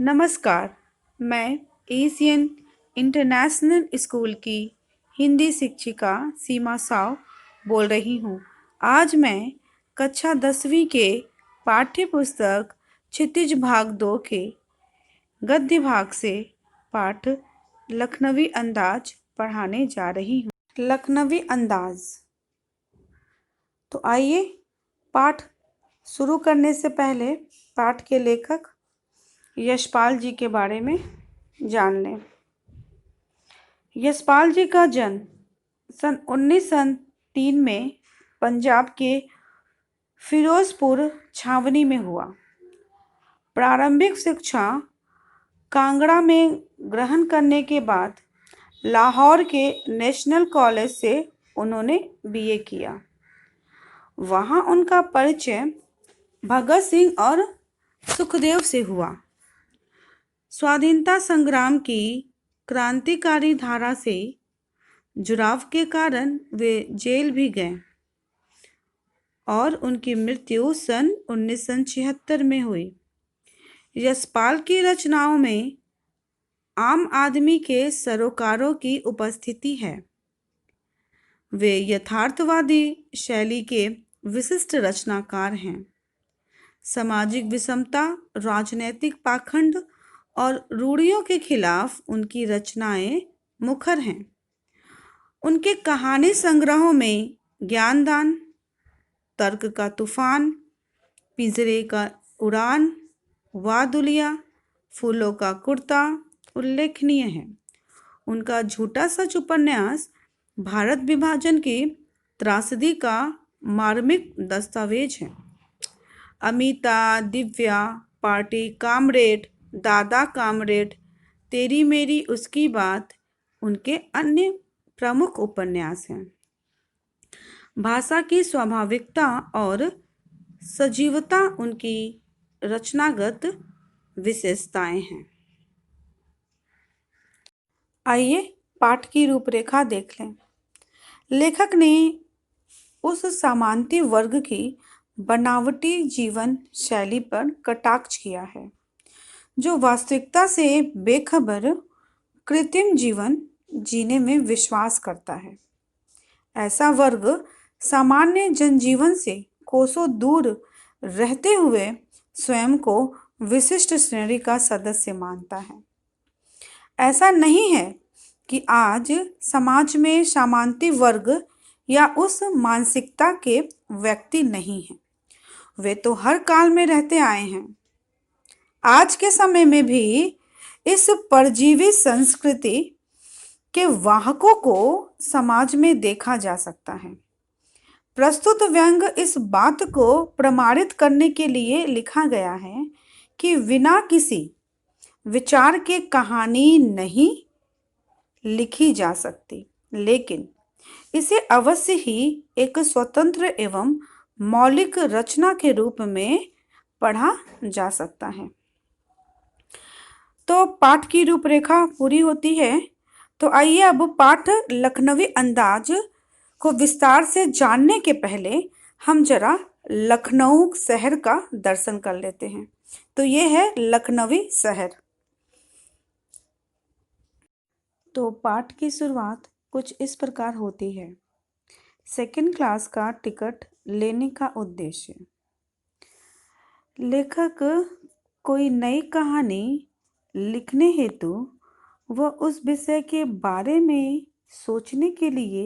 नमस्कार। मैं Asian international school की हिंदी शिक्षिका सीमा साव बोल रही हूँ। आज मैं कक्षा 10वीं के पाठ्य पुस्तक क्षितिज भाग 2 के गद्य भाग से पाठ लखनवी अंदाज पढ़ाने जा रही हूँ। लखनवी अंदाज। तो आइए पाठ शुरू करने से पहले पाठ के लेखक यशपाल जी के बारे में जान लें। यशपाल जी का जन्म सन 1903 में पंजाब के फिरोजपुर छावनी में हुआ। प्रारंभिक शिक्षा कांगड़ा में ग्रहण करने के बाद लाहौर के नेशनल कॉलेज से उन्होंने बीए किया। वहाँ उनका परिचय भगत सिंह और सुखदेव से हुआ। स्वाधीनता संग्राम की क्रांतिकारी धारा से जुड़ाव के कारण वे जेल भी गए और उनकी मृत्यु सन 1976 में हुई। यशपाल की रचनाओं में आम आदमी के सरोकारों की उपस्थिति है। वे यथार्थवादी शैली के विशिष्ट रचनाकार हैं। सामाजिक विषमता, राजनैतिक पाखंड और रूढ़ियों के खिलाफ उनकी रचनाएं मुखर हैं। उनके कहानी संग्रहों में ज्ञानदान, तर्क का तूफान, पिंजरे का उड़ान, वादुलिया, फूलों का कुर्ता उल्लेखनीय है। उनका झूठा सच उपन्यास भारत विभाजन की त्रासदी का मार्मिक दस्तावेज है। अमिता, दिव्या, पार्टी कामरेड, दादा कामरेड, तेरी मेरी उसकी बात उनके अन्य प्रमुख उपन्यास हैं। भाषा की स्वाभाविकता और सजीवता उनकी रचनागत विशेषताएं हैं। आइए पाठ की रूपरेखा देख लें। लेखक ने उस सामान्य वर्ग की बनावटी जीवन शैली पर कटाक्ष किया है जो वास्तविकता से बेखबर कृत्रिम जीवन जीने में विश्वास करता है। ऐसा वर्ग सामान्य जनजीवन से कोसों दूर रहते हुए स्वयं को विशिष्ट श्रेणी का सदस्य मानता है। ऐसा नहीं है कि आज समाज में सामान्य वर्ग या उस मानसिकता के व्यक्ति नहीं हैं। वे तो हर काल में रहते आए हैं। आज के समय में भी इस परजीवी संस्कृति के वाहकों को समाज में देखा जा सकता है। प्रस्तुत व्यंग इस बात को प्रमाणित करने के लिए लिखा गया है कि बिना किसी विचार के कहानी नहीं लिखी जा सकती, लेकिन इसे अवश्य ही एक स्वतंत्र एवं मौलिक रचना के रूप में पढ़ा जा सकता है। तो पाठ की रूपरेखा पूरी होती है। तो आइए अब पाठ लखनवी अंदाज को विस्तार से जानने के पहले हम जरा लखनऊ शहर का दर्शन कर लेते हैं। तो ये है लखनवी शहर। तो पाठ की शुरुआत कुछ इस प्रकार होती है। सेकंड क्लास का टिकट लेने का उद्देश्य। लेखक कोई नई कहानी लिखने हेतु वह उस विषय के बारे में सोचने के लिए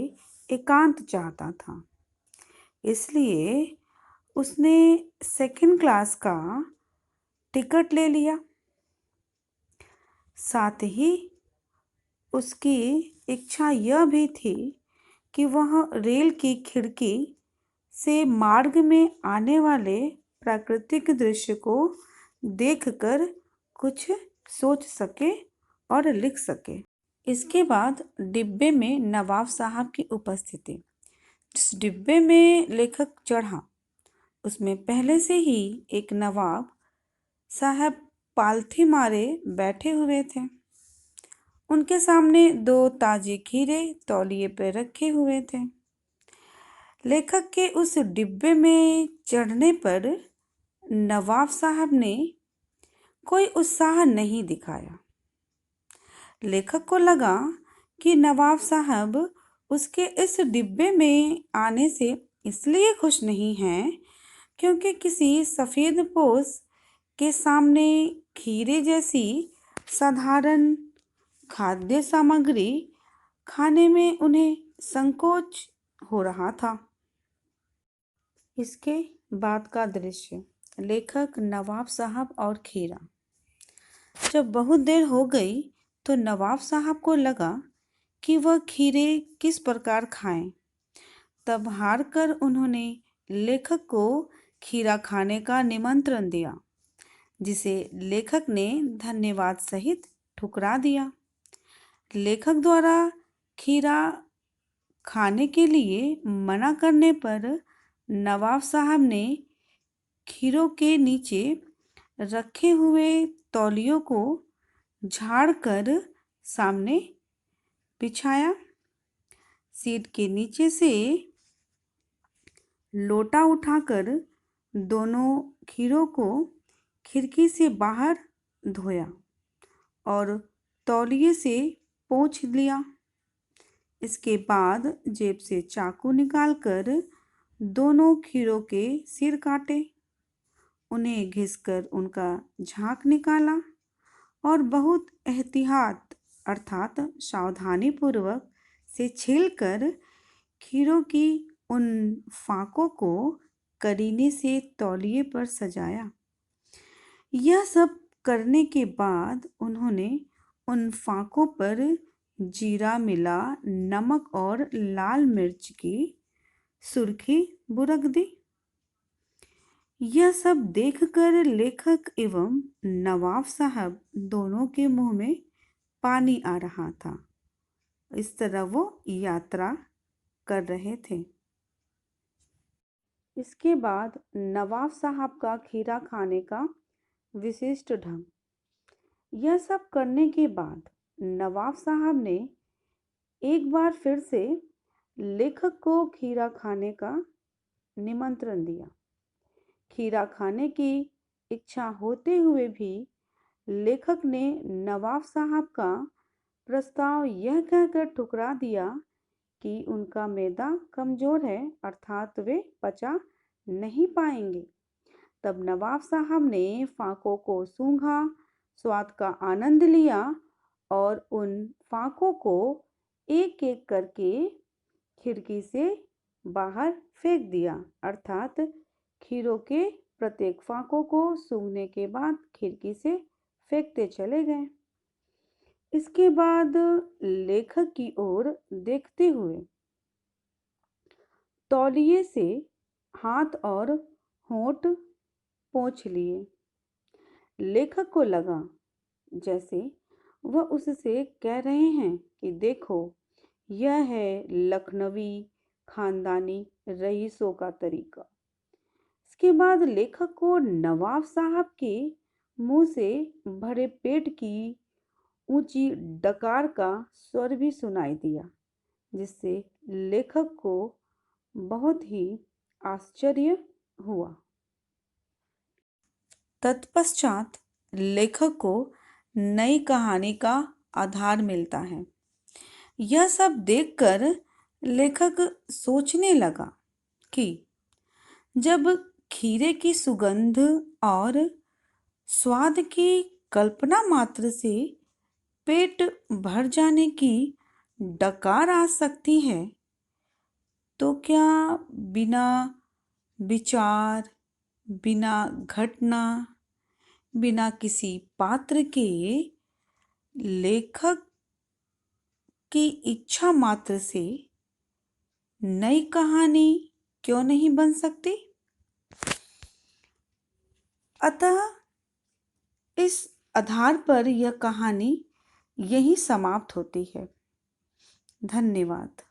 एकांत चाहता था, इसलिए उसने सेकंड क्लास का टिकट ले लिया। साथ ही उसकी इच्छा यह भी थी कि वह रेल की खिड़की से मार्ग में आने वाले प्राकृतिक दृश्य को देखकर कुछ सोच सके और लिख सके। इसके बाद डिब्बे में नवाब साहब की उपस्थिति। जिस डिब्बे में लेखक चढ़ा उसमें पहले से ही एक नवाब साहब पालथी मारे बैठे हुए थे। उनके सामने 2 ताजे खीरे तौलिए पर रखे हुए थे। लेखक के उस डिब्बे में चढ़ने पर नवाब साहब ने कोई उत्साह नहीं दिखाया। लेखक को लगा कि नवाब साहब उसके इस डिब्बे में आने से इसलिए खुश नहीं हैं क्योंकि किसी सफ़ेद पोश के सामने खीरे जैसी साधारण खाद्य सामग्री खाने में उन्हें संकोच हो रहा था। इसके बाद का दृश्य, लेखक, नवाब साहब और खीरा। जब बहुत देर हो गई तो नवाब साहब को लगा कि वह खीरे किस प्रकार खाएं। तब हार कर उन्होंने लेखक को खीरा खाने का निमंत्रण दिया, जिसे लेखक ने धन्यवाद सहित ठुकरा दिया। लेखक द्वारा खीरा खाने के लिए मना करने पर नवाब साहब ने खीरों के नीचे रखे हुए तौलियों को झाड़ कर सामने बिछाया। सीट के नीचे से लोटा उठाकर दोनों खीरों को खिड़की से बाहर धोया और तौलिए से पोंछ लिया। इसके बाद जेब से चाकू निकालकर दोनों खीरों के सिर काटे, उन्हें घिसकर उनका झाग निकाला और बहुत एहतियात अर्थात सावधानी पूर्वक से छीलकर खीरों की उन फाकों को करीने से तौलिए पर सजाया। यह सब करने के बाद उन्होंने उन फाकों पर जीरा मिला नमक और लाल मिर्च की सुर्खी बुरक दी। यह सब देखकर लेखक एवं नवाब साहब दोनों के मुंह में पानी आ रहा था। इस तरह वो यात्रा कर रहे थे। इसके बाद नवाब साहब का खीरा खाने का विशिष्ट ढंग। यह सब करने के बाद नवाब साहब ने एक बार फिर से लेखक को खीरा खाने का निमंत्रण दिया। खीरा खाने की इच्छा होते हुए भी लेखक ने नवाब साहब का प्रस्ताव यह कहकर ठुकरा दिया कि उनका मैदा कमज़ोर है, अर्थात वे पचा नहीं पाएंगे। तब नवाब साहब ने फाकों को सूंघा, स्वाद का आनंद लिया और उन फाकों को एक एक करके खिड़की से बाहर फेंक दिया, अर्थात खीरों के प्रत्येक फाकों को सूंघने के बाद खिड़की से फेंकते चले गए। इसके बाद लेखक की ओर देखते हुए तौलिए से हाथ और होंठ पोंछ लिए। लेखक को लगा जैसे वह उससे कह रहे हैं कि देखो, यह है लखनवी खानदानी रईसों का तरीका। इसके बाद लेखक को नवाब साहब के मुंह से भरे पेट की ऊंची डकार का स्वर भी सुनाई दिया, जिससे लेखक को बहुत ही आश्चर्य हुआ। तत्पश्चात लेखक को नई कहानी का आधार मिलता है। यह सब देखकर लेखक सोचने लगा कि जब खीरे की सुगंध और स्वाद की कल्पना मात्र से पेट भर जाने की डकार आ सकती है, तो क्या बिना विचार, बिना घटना, बिना किसी पात्र के लेखक की इच्छा मात्र से नई कहानी क्यों नहीं बन सकती? अतः इस आधार पर यह कहानी यहीं समाप्त होती है। धन्यवाद।